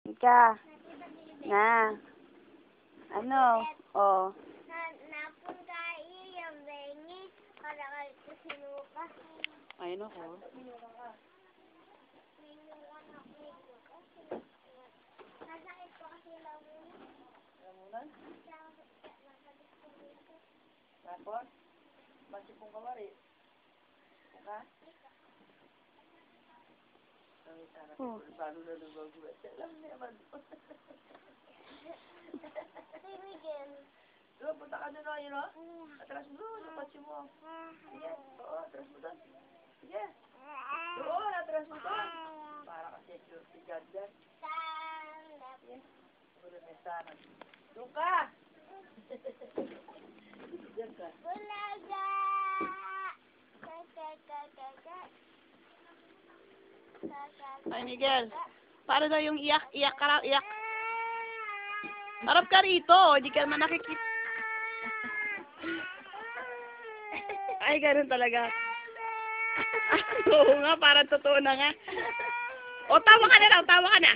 Ika. Na. Ano? Oh. Napunta yung bengis para kay sinuka. Ayun ako. Nasakit ko kasi lamunan. Lamunan? Tapos? Masip kong kawari. Buka? Ay, sarap. Bago na lumagulat. Alam niya man. Si Miguel. Doon, punta ka doon, yun o? Atras mo doon, sa kotse mo. Sige, oo, atras mo doon. Sige. Doon, atras mo doon. Para kasi security guard dyan. Sige. Doon, may sana. Doon ka! Diyan ka. Bulaga! Ay, Miguel. Para daw yung iyak, iyak ka raw, iyak. Harap ka rito, hindi ka naman nakikita. Ay, ganun talaga. Oo nga, parang totoo na nga. O, tawa ka na raw, tawa ka na.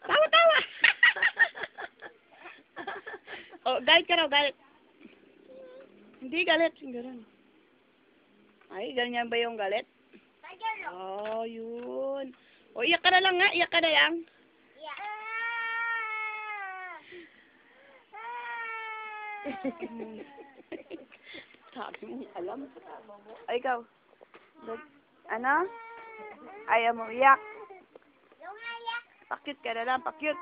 Tawa, tawa. O, galit ka raw, galit. Hindi galit, ganun. Ay, ganyan ba yung galit? Oh, yun. O, iyak ka na lang nga, iyak ka na lang. Sabi mo, alam. Ay, ikaw. Ano? Ayaw mo iyak. Pakyut ka na lang, pakyut.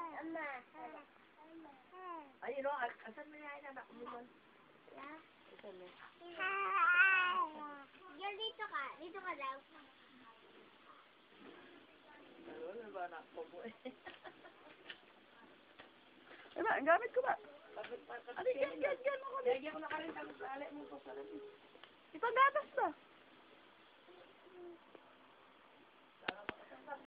Ay, no, asan mo yan, anak mo doon? Asan mo? Dito ka. Dito ka daw. Ano ba anak ko po eh? Diba, ang gamit ko ba? Ano yan, yan, yan. Lagyan ko na ka rin sa alay mo po sa labi. Ipagatas ba?